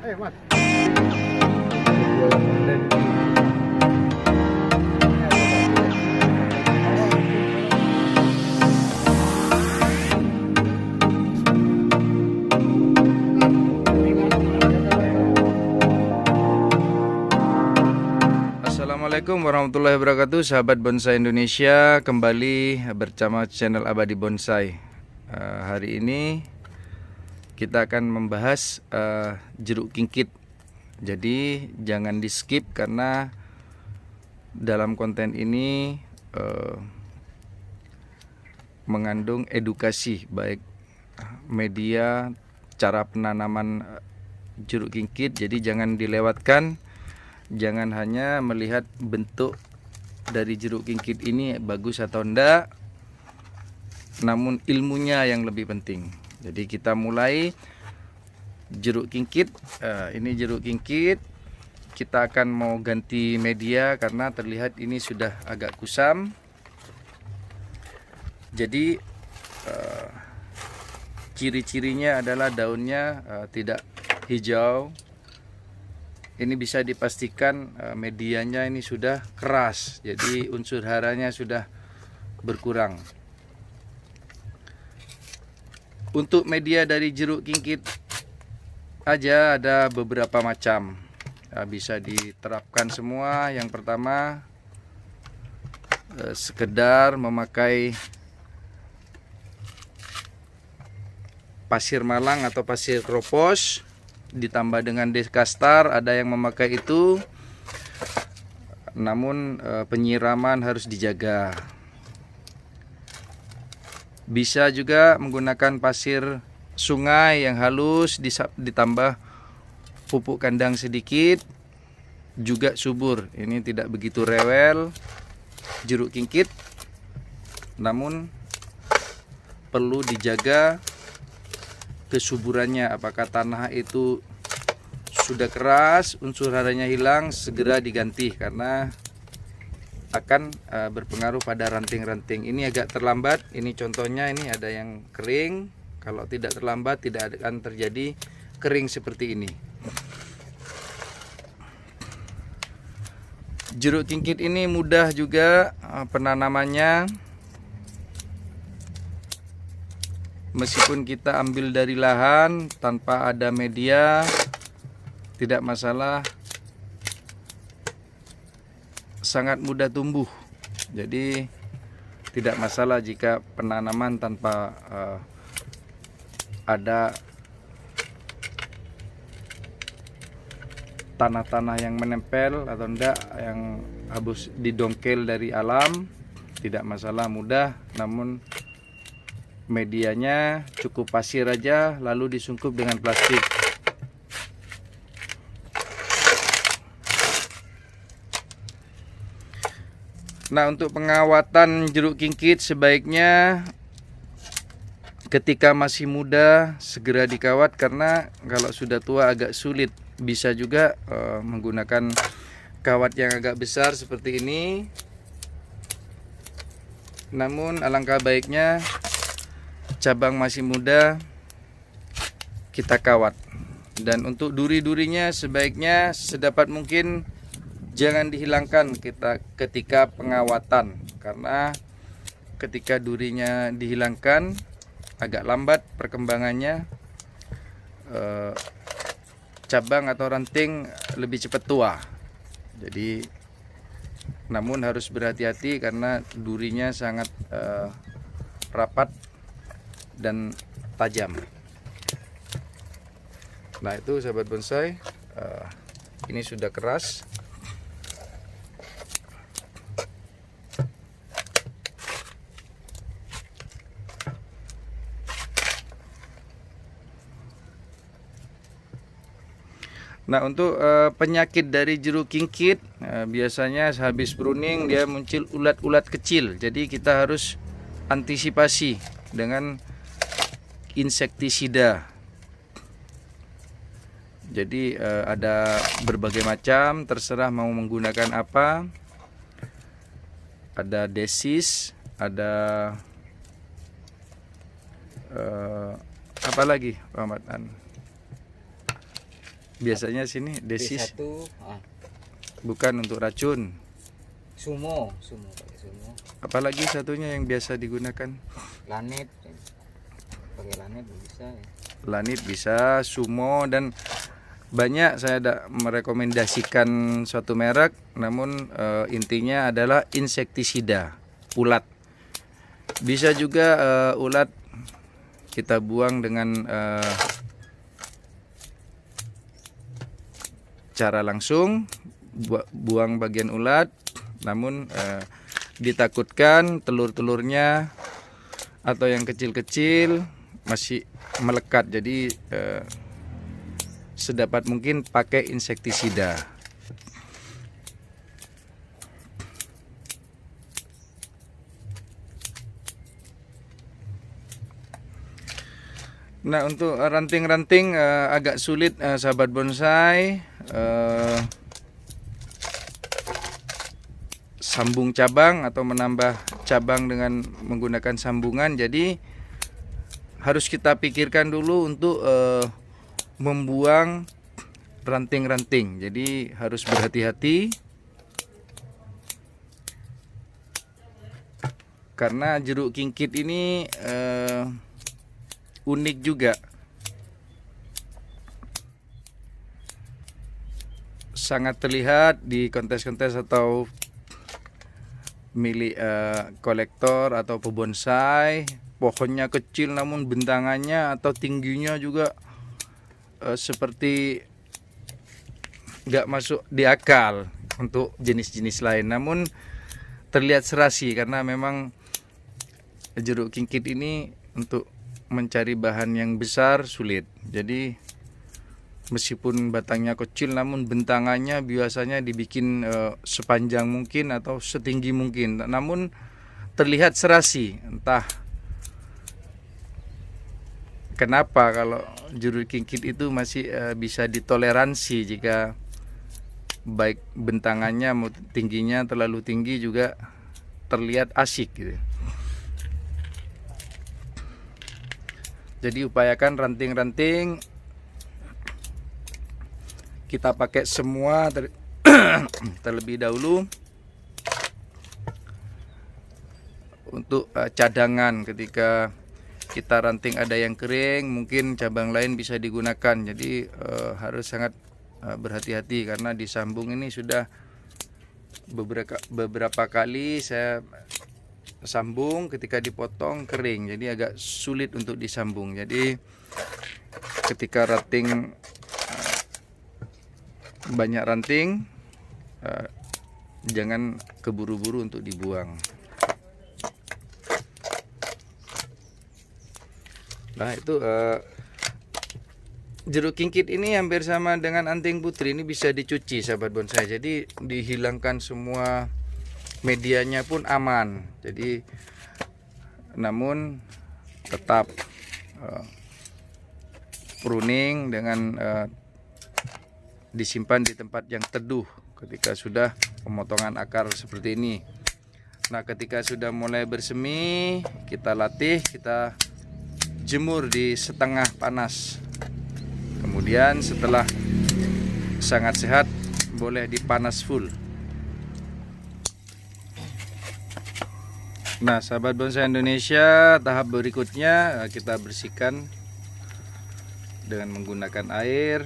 Mas. Assalamualaikum warahmatullahi wabarakatuh, sahabat bonsai Indonesia. Kembali bersama channel Abadi Bonsai. Hari ini kita akan membahas jeruk kingkit. Jadi jangan di skip karena dalam konten ini mengandung edukasi, baik media, cara penanaman jeruk kingkit. Jadi jangan dilewatkan. Jangan hanya melihat bentuk dari jeruk kingkit ini bagus atau enggak, namun ilmunya yang lebih penting. Jadi kita mulai jeruk kingkit. Ini jeruk kingkit. Kita akan mau ganti media karena terlihat ini sudah agak kusam. Jadi ciri-cirinya adalah daunnya tidak hijau. Ini bisa dipastikan medianya ini sudah keras, jadi unsur haranya sudah berkurang. Untuk media dari jeruk kingkit aja ada beberapa macam, bisa diterapkan semua. Yang pertama, sekedar memakai pasir malang atau pasir kropos ditambah dengan deskastar, ada yang memakai itu. Namun penyiraman harus dijaga. Bisa juga menggunakan pasir sungai yang halus ditambah pupuk kandang sedikit, juga subur. Ini tidak begitu rewel jeruk kingkit, namun perlu dijaga kesuburannya. Apakah tanah itu sudah keras, unsur haranya hilang, segera diganti karena akan berpengaruh pada ranting-ranting. Ini agak terlambat. Ini contohnya, ini ada yang kering. Kalau tidak terlambat tidak akan terjadi kering seperti ini. Jeruk kingkit ini mudah juga penanamannya. Meskipun kita ambil dari lahan tanpa ada media, tidak masalah, sangat mudah tumbuh. Jadi tidak masalah jika penanaman tanpa ada tanah-tanah yang menempel atau enggak, yang habis didongkel dari alam. Tidak masalah, mudah. Namun medianya cukup pasir aja, lalu disungkup dengan plastik. Nah, untuk pengawatan jeruk kingkit sebaiknya ketika masih muda segera dikawat, karena kalau sudah tua agak sulit. Bisa juga menggunakan kawat yang agak besar seperti ini. Namun alangkah baiknya cabang masih muda kita kawat. Dan untuk duri-durinya sebaiknya sedapat mungkin jangan dihilangkan ketika pengawatan, karena ketika durinya dihilangkan agak lambat perkembangannya, cabang atau ranting lebih cepat tua. Jadi namun harus berhati-hati karena durinya sangat rapat dan tajam. Nah, itu sahabat bonsai, ini sudah keras. Nah, untuk penyakit dari jeruk kingkit, biasanya habis pruning dia muncul ulat-ulat kecil. Jadi kita harus antisipasi dengan insektisida. Jadi ada berbagai macam, terserah mau menggunakan apa. Ada desis, ada apa lagi, Pak Matan? Biasanya sini desis, B1 bukan untuk racun. sumo pakai sumo. Apalagi satunya yang biasa digunakan? Lanit, pakai lanit bisa ya. Lanit bisa, sumo, dan banyak saya ada merekomendasikan suatu merek, namun intinya adalah insektisida ulat. Bisa juga ulat kita buang dengan cara langsung, buang bagian ulat, namun ditakutkan telur-telurnya atau yang kecil-kecil masih melekat, jadi sedapat mungkin pakai insektisida. Nah, untuk ranting-ranting agak sulit sahabat bonsai, sambung cabang atau menambah cabang dengan menggunakan sambungan. Jadi harus kita pikirkan dulu untuk membuang ranting-ranting. Jadi harus berhati-hati, karena jeruk kingkit ini unik juga. Sangat terlihat di kontes-kontes atau milik kolektor atau pebonsai. Pohonnya kecil namun bentangannya atau tingginya juga seperti nggak masuk di akal untuk jenis-jenis lain. Namun terlihat serasi karena memang jeruk kingkit ini untuk mencari bahan yang besar sulit. Jadi meskipun batangnya kecil namun bentangannya biasanya dibikin sepanjang mungkin atau setinggi mungkin. Namun terlihat serasi. Entah kenapa kalau jeruk kingkit itu masih bisa ditoleransi jika baik bentangannya mau tingginya terlalu tinggi juga terlihat asyik gitu. Jadi upayakan ranting-ranting kita pakai semua terlebih dahulu untuk cadangan. Ketika kita ranting ada yang kering, mungkin cabang lain bisa digunakan. Jadi harus sangat berhati-hati karena disambung ini sudah beberapa kali saya sambung, ketika dipotong kering, jadi agak sulit untuk disambung. Jadi ketika ranting banyak ranting, jangan keburu-buru untuk dibuang. Nah itu jeruk kingkit ini hampir sama dengan anting putri, ini bisa dicuci sahabat bonsai. Jadi dihilangkan semua medianya pun aman. Jadi namun tetap pruning dengan disimpan di tempat yang teduh ketika sudah pemotongan akar seperti ini. Nah ketika sudah mulai bersemi, kita latih, kita jemur di setengah panas. Kemudian setelah sangat sehat boleh dipanas full. Nah sahabat bonsai Indonesia, tahap berikutnya kita bersihkan dengan menggunakan air.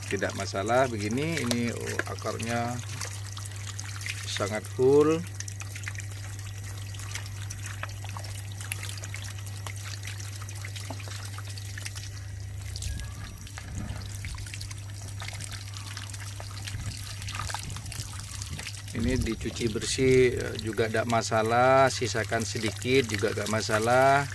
Tidak masalah begini, ini akarnya sangat full. Ini dicuci bersih juga tidak masalah, sisakan sedikit juga tidak masalah.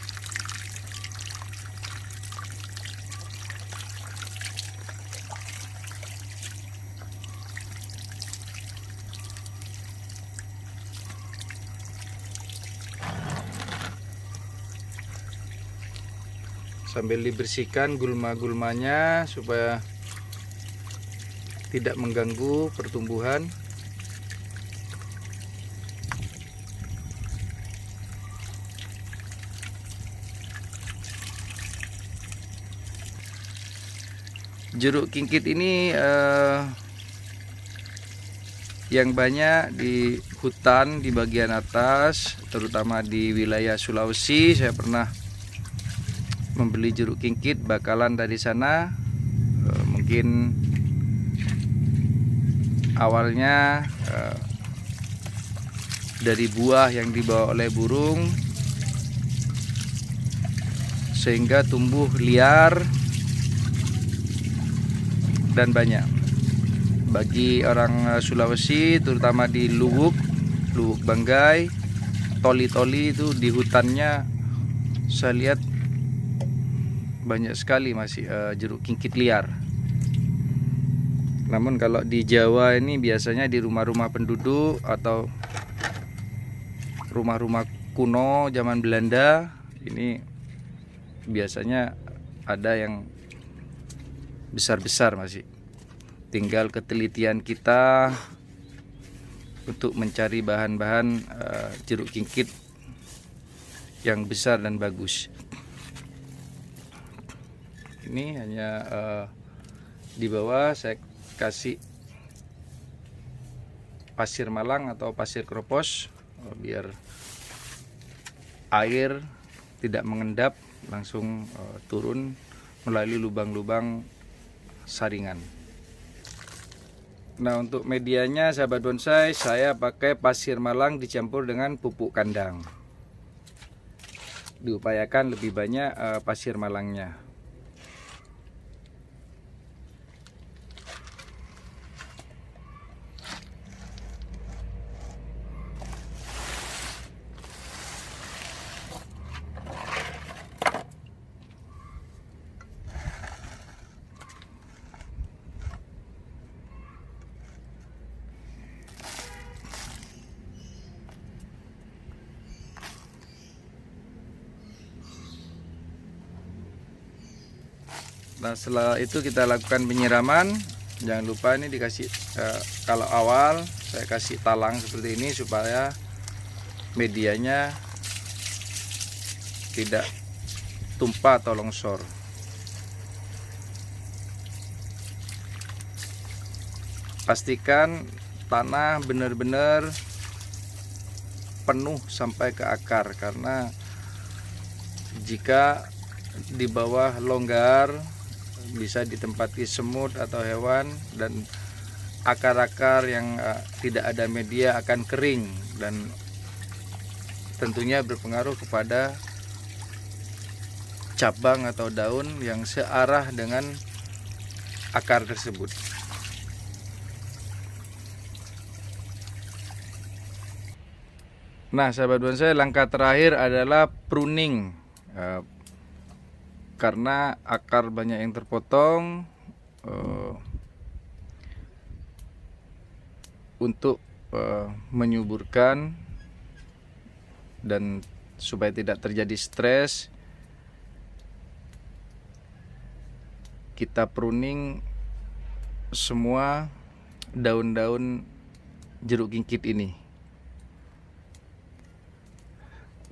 Sambil dibersihkan gulma-gulmanya supaya tidak mengganggu pertumbuhan. Jeruk kingkit ini yang banyak di hutan di bagian atas, terutama di wilayah Sulawesi. Saya pernah membeli jeruk kingkit bakalan dari sana. Mungkin awalnya dari buah yang dibawa oleh burung, sehingga tumbuh liar dan banyak. Bagi orang Sulawesi, terutama di Luwuk Banggai, Toli-Toli itu di hutannya saya lihat banyak sekali masih jeruk kingkit liar. Namun kalau di Jawa ini biasanya di rumah-rumah penduduk atau rumah-rumah kuno zaman Belanda ini biasanya ada yang besar-besar masih. Tinggal ketelitian kita untuk mencari bahan-bahan jeruk kingkit yang besar dan bagus. Ini hanya di bawah saya kasih pasir malang atau pasir kropos biar air tidak mengendap, langsung turun melalui lubang-lubang saringan. Nah, untuk medianya sahabat bonsai, saya pakai pasir malang dicampur dengan pupuk kandang. Diupayakan lebih banyak pasir malangnya. Nah, setelah itu kita lakukan penyiraman. Jangan lupa ini dikasih kalau awal saya kasih talang seperti ini supaya medianya tidak tumpah atau longsor. Pastikan tanah benar-benar penuh sampai ke akar, karena jika di bawah longgar bisa ditempati semut atau hewan, dan akar-akar yang tidak ada media akan kering dan tentunya berpengaruh kepada cabang atau daun yang searah dengan akar tersebut. Nah, sahabat bonsai, langkah terakhir adalah pruning. Karena akar banyak yang terpotong, untuk menyuburkan dan supaya tidak terjadi stres, kita pruning semua daun-daun jeruk kingkit ini.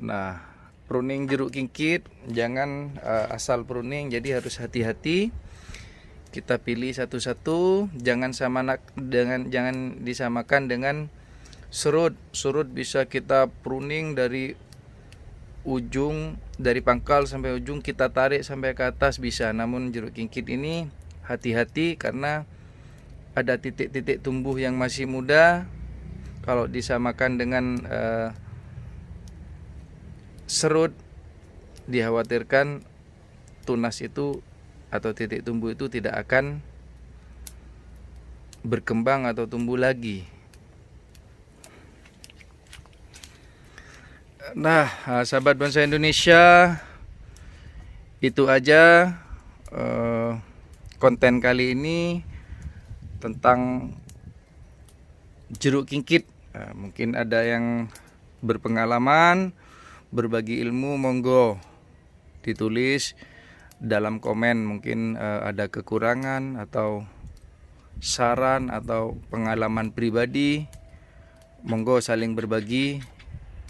Nah, pruning jeruk kingkit jangan asal pruning, jadi harus hati-hati. Kita pilih satu-satu, jangan disamakan dengan serut. Serut bisa kita pruning dari ujung, dari pangkal sampai ujung kita tarik sampai ke atas bisa. Namun jeruk kingkit ini hati-hati karena ada titik-titik tumbuh yang masih muda. Kalau disamakan dengan serut, dikhawatirkan tunas itu atau titik tumbuh itu tidak akan berkembang atau tumbuh lagi. Nah, sahabat bonsai Indonesia, itu aja konten kali ini tentang jeruk kingkit. Mungkin ada yang berpengalaman, berbagi ilmu, monggo ditulis dalam komen. Mungkin ada kekurangan atau saran atau pengalaman pribadi, monggo saling berbagi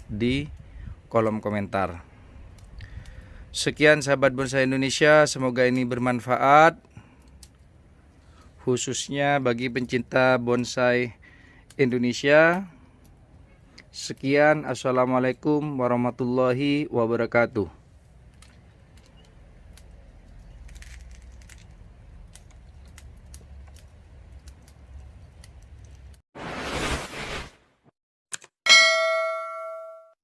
di kolom komentar. Sekian sahabat bonsai Indonesia, semoga ini bermanfaat. khususnya bagi pencinta bonsai Indonesia. Sekian, assalamualaikum warahmatullahi wabarakatuh.